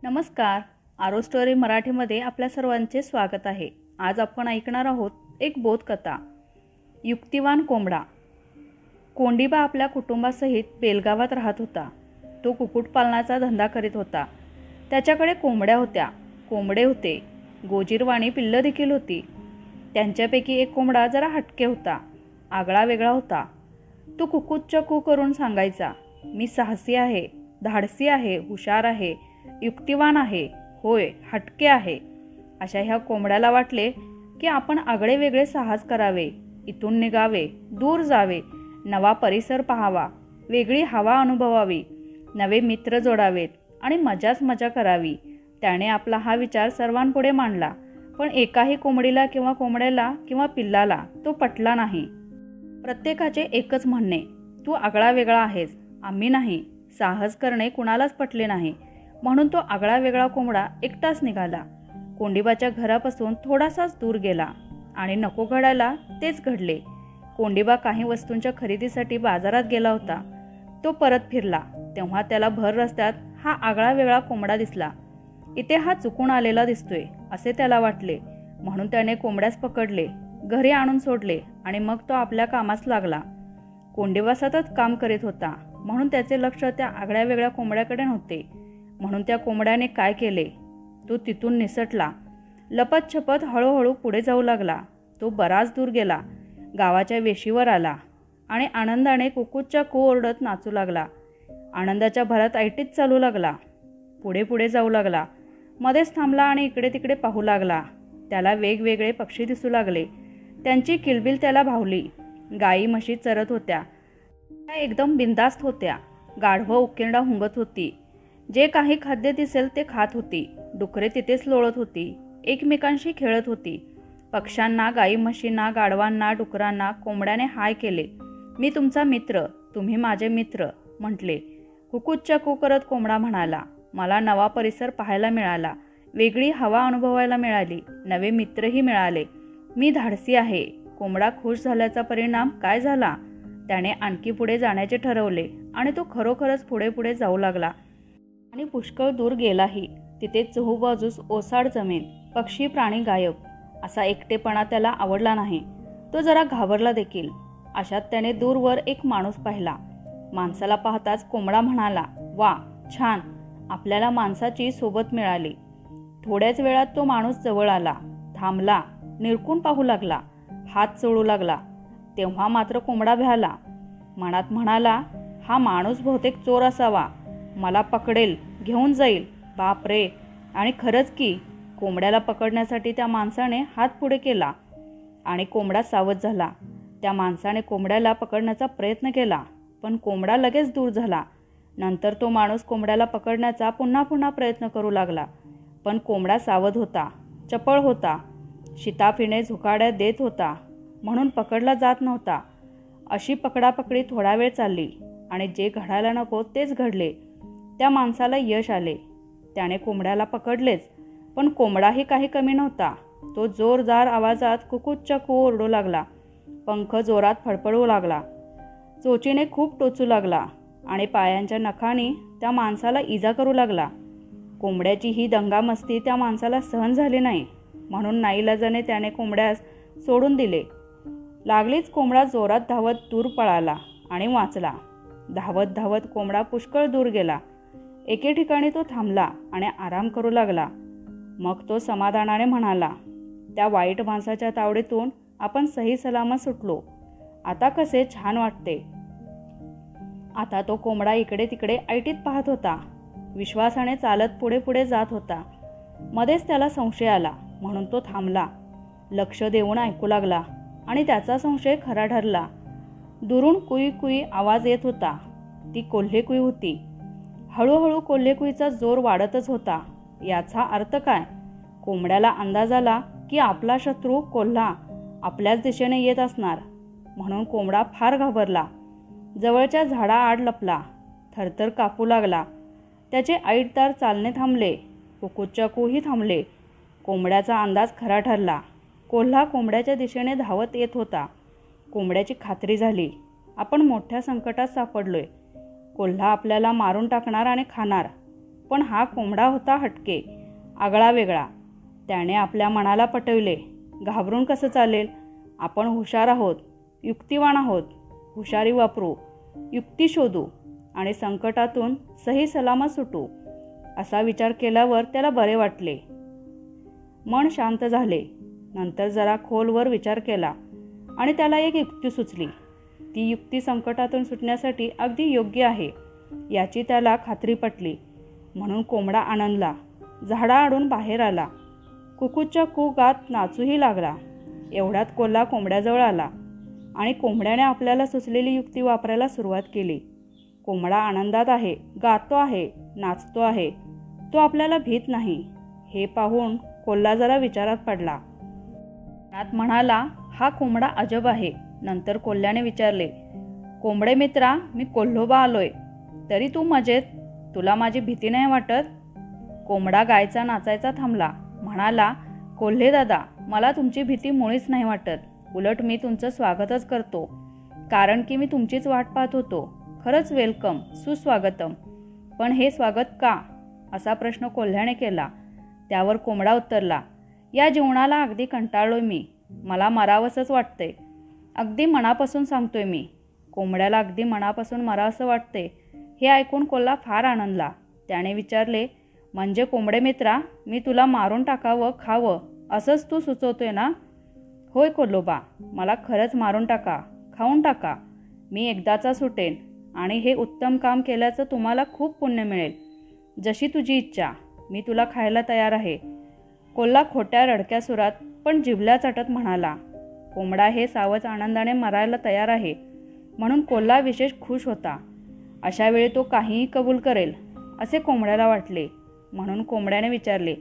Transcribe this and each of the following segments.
नमस्कार. आरो स्टोरी मराठीमध्ये आपल्या सर्वांचे स्वागत आहे. आज आपण ऐकणार आहोत एक बोधकथा, युक्तिवान कोंबडा. कोंडीबा आपल्या कुटुंबासहित बेलगावात राहत होता. तो कुक्कुटपालनाचा धंदा करीत होता. त्याच्याकडे कोंबड्या होत्या, कोंबडे होते, गोजीरवाणी पिल्लं देखील होती. त्यांच्यापैकी एक कोंबडा जरा हटके होता, आगळा वेगळा होता. तो कुक्कुच्चकू करून सांगायचा, मी साहसी आहे, धाडसी आहे, हुशार आहे, युक्तिवान आहे, होय हटके आहे. अशा ह्या कोंबड्याला वाटले की आपण आगळे वेगळे साहस करावे, इथून निघावे, दूर जावे, नवा परिसर पाहावा, वेगळी हवा अनुभवावी, नवे मित्र जोडावेत आणि मजाच मजा करावी. त्याने आपला हा विचार सर्वांपुढे मांडला. पण एकाही कोंबडीला किंवा कोंबड्याला किंवा पिल्लाला तो पटला नाही. प्रत्येकाचे एकच म्हणणे, तू आगळा वेगळा आहेस, आम्ही नाही. साहस करणे कुणालाच पटले नाही. म्हणून तो आगळा वेगळा कोंबडा एकटाच निघाला. कोंडीबाच्या घरापासून थोडासाच दूर गेला आणि नको घडायला तेच घडले. कोंडीबा काही वस्तूंच्या खरेदीसाठी बाजारात गेला होता. तो परत फिरला तेव्हा त्याला भर रस्त्यात हा आगळा वेगळा कोंबडा दिसला. इथे हा चुकून आलेला दिसतोय असे त्याला वाटले. म्हणून त्याने कोंबड्यास पकडले, घरी आणून सोडले आणि मग तो आपल्या कामास लागला. कोंडीबा सतत काम करीत होता म्हणून त्याचे लक्ष त्या आगळ्या वेगळ्या कोंबड्याकडे नव्हते. म्हणून त्या कोंबड्याने काय केले, तो तिथून निसटला. लपत छपत हळूहळू पुढे जाऊ लागला. तो बराच दूर गेला, गावाच्या वेशीवर आला आणि आनंदाने कुक्कुटच्या कू ओरडत नाचू लागला. आनंदाच्या भरात ऐटीत चालू लागला. पुढे पुढे जाऊ लागला. मध्येच थांबला आणि इकडे तिकडे पाहू लागला. त्याला वेगवेगळे पक्षी दिसू लागले. त्यांची किलबिल त्याला भावली. गाई म्हशी चरत होत्या, त्या एकदम बिनधास्त होत्या. गाढवं उकिरडा हुंगत होती. जे काही खाद्य दिसेल ते खात होती. डुकरे तिथेच लोळत होती, एकमेकांशी खेळत होती. पक्ष्यांना, गाई म्हशींना, गाढवांना, डुकरांना कोंबड्याने हाय केले. मी तुमचा मित्र, तुम्ही माझे मित्र म्हटले. कुक्कुच्चकू करत कोंबडा म्हणाला, मला नवा परिसर पाहायला मिळाला, वेगळी हवा अनुभवायला मिळाली, नवे मित्रही मिळाले. मी धाडसी आहे. कोंबडा खुश झाल्याचा परिणाम काय झाला, त्याने आणखी पुढे जाण्याचे ठरवले आणि तो खरोखरच पुढे पुढे जाऊ लागला आणि पुष्कळ दूर गेलाही. तिथे चहूबाजूस ओसाड जमीन, पक्षी प्राणी गायब. असा एकटेपणा त्याला आवडला नाही. तो जरा घाबरला देखील. अशात त्याने दूरवर एक माणूस पाहिला. माणसाला पाहताच कोंबडा म्हणाला, वा छान, आपल्याला माणसाची सोबत मिळाली. थोड्याच वेळात तो माणूस जवळ आला, थांबला, निरखून पाहू लागला, हात चोळू लागला. तेव्हा मात्र कोंबडा भ्याला. मनात म्हणाला, हा माणूस बहुतेक चोर असावा, मला पकडेल, घेऊन जाईल. बाप रे. आणि खरंच की, कोंबड्याला पकडण्यासाठी त्या माणसाने हात पुढे केला आणि कोंबडा सावध झाला. त्या माणसाने कोंबड्याला पकडण्याचा प्रयत्न केला, पण कोंबडा लगेच दूर झाला. नंतर तो माणूस कोंबड्याला पकडण्याचा पुन्हा पुन्हा प्रयत्न करू लागला, पण कोंबडा सावध होता, चपळ होता, शिताफीने झुकाड्या देत होता, म्हणून पकडला जात नव्हता. अशी पकडापकडी थोडा वेळ चालली आणि जे घडायला नको तेच घडले. त्या माणसाला यश आले. त्याने कोंबड्याला पकडलेच, पण कोंबडाही काही कमी नव्हता. तो जोरदार आवाजात कुक्कुच्चकू ओरडू लागला, पंख जोरात फडफडू लागला, चोचीने खूप टोचू लागला आणि पायांच्या नखांनी त्या माणसाला इजा करू लागला. कोंबड्याची ही दंगामस्ती त्या माणसाला सहन झाली नाही. म्हणून नाईलाजाने त्याने कोंबड्यास सोडून दिले. लागलीच कोंबडा जोरात धावत दूर पळाला आणि वाचला. धावत धावत कोंबडा पुष्कळ दूर गेला. एके ठिकाणी तो थांबला आणि आराम करू लागला. मग तो समाधानाने म्हणाला, त्या वाईट माणसाच्या तावडीतून आपण सही सलामत सुटलो. आता कसे छान वाटते. आता तो कोंबडा इकडे तिकडे ऐटीत पाहत होता. विश्वासाने चालत पुढे पुढे जात होता. मध्येच त्याला संशय आला, म्हणून तो थांबला, लक्ष देऊन ऐकू लागला आणि त्याचा संशय खरा ठरला. दुरून कुई कुई आवाज येत होता. ती कोल्हेकुई होती. हळूहळू कोल्हेकुईचा जोर वाढतच होता. याचा अर्थ काय? कोंबड्याला अंदाज आला की आपला शत्रू कोल्हा आपल्याच दिशेने येत असणार. म्हणून कोंबडा फार घाबरला. जवळच्या झाडाआड लपला, थरथर कापू लागला. त्याचे ऐटदार चालणे थांबले, कुक्कुच्चकूही थांबले. कोंबड्याचा अंदाज खरा ठरला. कोल्हा कोंबड्याच्या दिशेने धावत येत होता. कोंबड्याची खात्री झाली, आपण मोठ्या संकटात सापडलोय. कोल्हा आपल्याला मारून टाकणार आणि खाणार. पण हा कोंबडा होता हटके, आगळा वेगळा. त्याने आपल्या मनाला पटविले, घाबरून कसं चालेल, आपण हुशार आहोत, युक्तिवान आहोत, हुशारी वापरू, युक्ती शोधू आणि संकटातून सही सलामत सुटू. असा विचार केल्यावर त्याला बरे वाटले. मन शांत झाले. नंतर जरा खोलवर विचार केला आणि त्याला एक युक्ती सुचली. ती युक्ती संकटातून सुटण्यासाठी अगदी योग्य आहे याची त्याला खात्री पटली. म्हणून कोंबडा आनंदला, झाडाआडून बाहेर आला, कुकूच्या कू गात नाचूही लागला. एवढ्यात कोल्हा कोंबड्याजवळ आला आणि कोंबड्याने आपल्याला सुचलेली युक्ती वापरायला सुरुवात केली. कोंबडा आनंदात आहे, गातो आहे, नाचतो आहे, तो आपल्याला भीत नाही. हे पाहून कोल्हा जरा विचारात पडला. मनात म्हणाला, हा कोंबडा अजब आहे. नंतर कोल्ह्याने विचारले, कोंबडे मित्रा, मी कोल्होबा आलोय, तरी तू मजेत, तुला माझी भीती नाही वाटत? कोंबडा गायचा नाचायचा थांबला. म्हणाला, कोल्हे दादा, मला तुमची भीती मुळीच नाही वाटत. उलट मी तुमचं स्वागतच करतो, कारण की मी तुमचीच वाट पाहत होतो. खरंच वेलकम, सुस्वागतम. पण हे स्वागत का, असा प्रश्न कोल्ह्याने केला. त्यावर कोंबडा उत्तरला, या जीवनाला अगदी कंटाळलोय मी, मला मरावंसंच वाटतंय. अगदी मनापासून सांगतोय मी. कोंबड्याला अगदी मनापासून मरावंसं वाटते हे ऐकून कोल्हा फार आनंदला. त्याने विचारले, म्हणजे कोंबडे मित्रा, मी तुला मारून टाकावं, खावं, असंच तू सुचवतोय ना? होय कोल्होबा, मला खरंच मारून टाका, खाऊन टाका, मी एकदाचा सुटेन आणि हे उत्तम काम केल्याचं तुम्हाला खूप पुण्य मिळेल. जशी तुझी इच्छा, मी तुला खायला तयार आहे. कोल्हा खोट्या रडक्या सुरात पण जिभल्या चाटत म्हणाला. कोंबडा हे सावच आनंदाने मरायला तयार आहे म्हणून कोल्हा विशेष खुश होता. अशा वेळी तो काहीही कबूल करेल असे कोंबड्याला वाटले. म्हणून कोंबड्याने विचारले,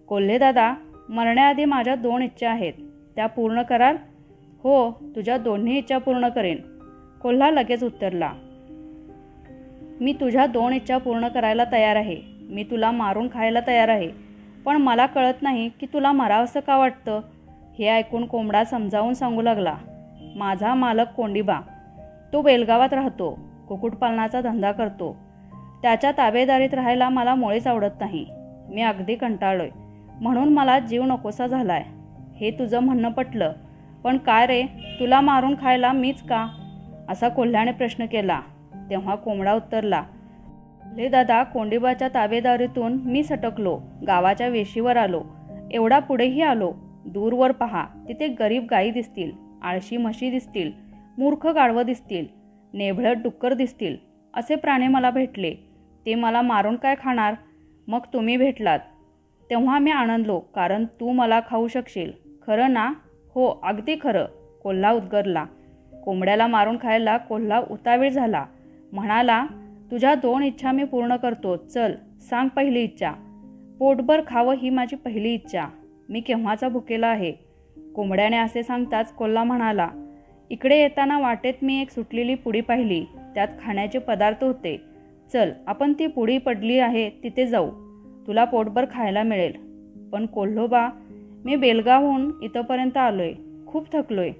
कोल्हे दादा, मरण्याआधी माझ्या 2 इच्छा आहेत, त्या पूर्ण कराल? हो, तुझ्या दोन्ही इच्छा पूर्ण करेन. कोल्हा लगेच उत्तरला, मी तुझ्या 2 इच्छा पूर्ण करायला तयार आहे. मी तुला मारून खायला तयार आहे. पण मला कळत नाही की तुला मरावंसं का वाटतं. हे ऐकून कोंबडा समजावून सांगू लागला, माझा मालक कोंडीबा, तो बेलगावात राहतो, कुक्कुटपालनाचा धंदा करतो. त्याच्या ताबेदारीत राहायला मला मुळीच आवडत नाही. मी अगदी कंटाळलोय, म्हणून मला जीव नकोसा झालाय. हे तुझं म्हणणं पटलं, पण काय रे, तुला मारून खायला मीच का, असा कोल्ह्याने प्रश्न केला. तेव्हा कोंबडा उत्तरला, कोल्हे दादा, कोंडीबाच्या ताबेदारीतून मी सटकलो, गावाच्या वेशीवर आलो, एवढा पुढेही आलो. दूरवर पहा, तिथे गरीब गायी दिसतील, आळशी म्हशी दिसतील, मूर्ख गाढवं दिसतील, नेभळट डुक्कर दिसतील. असे प्राणी मला भेटले. ते मला मारून काय खाणार? मग तुम्ही भेटलात तेव्हा मी आनंदलो, कारण तू मला खाऊ शकशील. खरं ना? हो, अगदी खरं, कोल्हा उद्गारला. कोंबड्याला मारून खायला कोल्हा उतावीळ झाला. म्हणाला, तुझ्या 2 इच्छा मी पूर्ण करतो. चल, सांग पहिली इच्छा. पोटभर खावं ही माझी पहिली इच्छा. मी केव्हाचा भुकेला आहे. कोंबड्याने असे सांगताच कोल्हा म्हणाला, इकडे येताना वाटेत मी एक सुटलेली पुडी पाहिली, त्यात खाण्याचे पदार्थ होते. चल, आपण ती पुडी पडली आहे तिथे जाऊ, तुला पोटभर खायला मिळेल. पण कोल्होबा, मी बेलगावहून इथंपर्यंत आलोय, खूप थकलोय,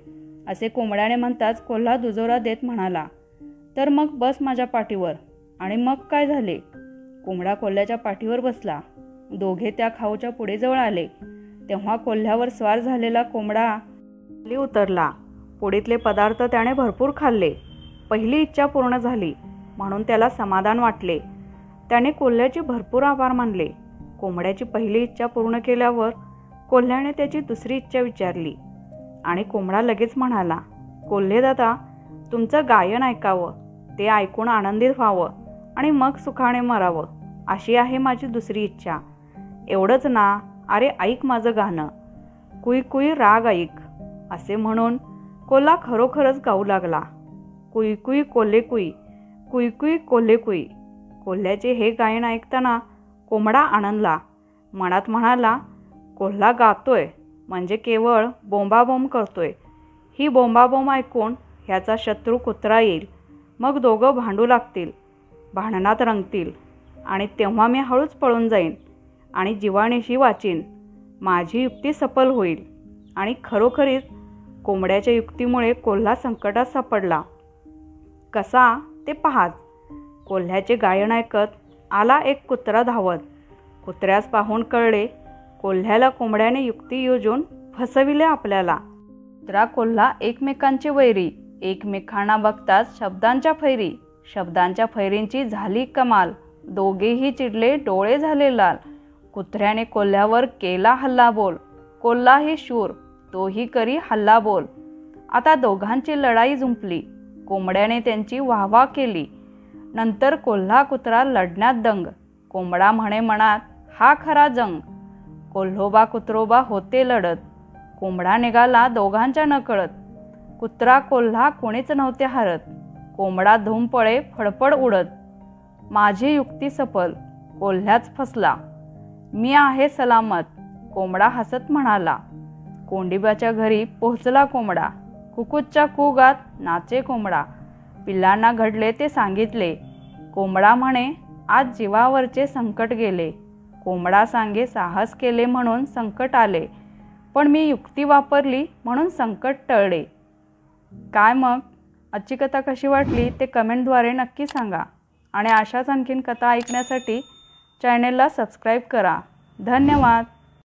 असे कोंबड्याने म्हणताच कोल्हा दुजोरा देत म्हणाला, तर मग बस माझ्या पाठीवर. आणि मग काय झाले? कोंबडा कोल्ह्याच्या पाठीवर बसला. दोघे त्या खाऊच्या पुढेजवळ आले. तेव्हा कोल्ह्यावर स्वार झालेला कोंबडा खाली उतरला. पुडीतले पदार्थ त्याने भरपूर खाल्ले. पहिली इच्छा पूर्ण झाली म्हणून त्याला समाधान वाटले. त्याने कोल्ह्याचे भरपूर आभार मानले. कोंबड्याची पहिली इच्छा पूर्ण केल्यावर कोल्ह्याने त्याची दुसरी इच्छा विचारली आणि कोंबडा लगेच म्हणाला, कोल्हे दादा, तुमचं गायन ऐकावं, ते ऐकून आनंदित व्हावं आणि मग सुखाने मरावं, अशी आहे माझी दुसरी इच्छा. एवढंच ना? अरे ऐक माझं गाणं, कुई कुई राग ऐक. असे म्हणून कोल्हा खरोखरच गाऊ लागला. कुई कुई कोल्हे कुई, कुई कुई कोल्हे कुई. कोल्ह्याचे हे गायन ऐकताना कोंबडा आनंदला. मनात म्हणाला, कोल्हा गातोय म्हणजे केवळ बोंबाबोंब करतोय. ही बोंबाबोंब ऐकून ह्याचा शत्रू कुत्रा येईल, मग दोघं भांडू लागतील, भांडणात रंगतील आणि तेव्हा मी हळूच पळून जाईन आणि जीवाणीशी वाचीन. माझी युक्ती सफल होईल. आणि खरोखरीच कोंबड्याच्या युक्तीमुळे कोल्हा संकटात सापडला. कसा ते पहाच. कोल्ह्याचे गायन ऐकत आला एक कुत्रा धावत. कुत्र्यास पाहून कळले कोल्ह्याला कोंबड्याने युक्ती योजून फसविले आपल्याला. कुत्रा कोल्हा एकमेकांचे वैरी, एकमेकांना बघताच शब्दांच्या फैरी. शब्दांच्या फैरींची झाली कमाल, दोघेही चिडले डोळे झाले लाल. कुत्र्याने कोल्ह्यावर केला हल्लाबोल, कोल्हाही शूर तोही करी हल्लाबोल. आता दोघांची लढाई जुंपली, कोंबड्याने त्यांची वाहवा केली. नंतर कोल्हा कुत्रा लढण्यात दंग, कोंबडा म्हणे मनात हा खरा जंग. कोल्होबा कुत्रोबा होते लढत, कोंबडा निघाला दोघांच्या नकळत. कुत्रा कोल्हा कोणीच नव्हते हरत, कोंबडा धूम पळे फडफड उडत. माझी युक्ती सफल, कोल्ह्याच फसला, मी आहे सलामत, कोंबडा हसत म्हणाला. कोंडिबाच्या घरी पोहोचला कोंबडा, कुकुच्या कुगात नाचे कोंबडा. पिल्लांना घडले ते सांगितले, कोंबडा म्हणे आज जीवावरचे संकट गेले. कोंबडा सांगे साहस केले म्हणून संकट आले, पण मी युक्ती वापरली म्हणून संकट टळले. काय मग आजची कथा कशी वाटली ते कमेंटद्वारे नक्की सांगा आणि अशाच आणखीन कथा ऐकण्यासाठी चॅनेलला सबस्क्राईब करा. धन्यवाद.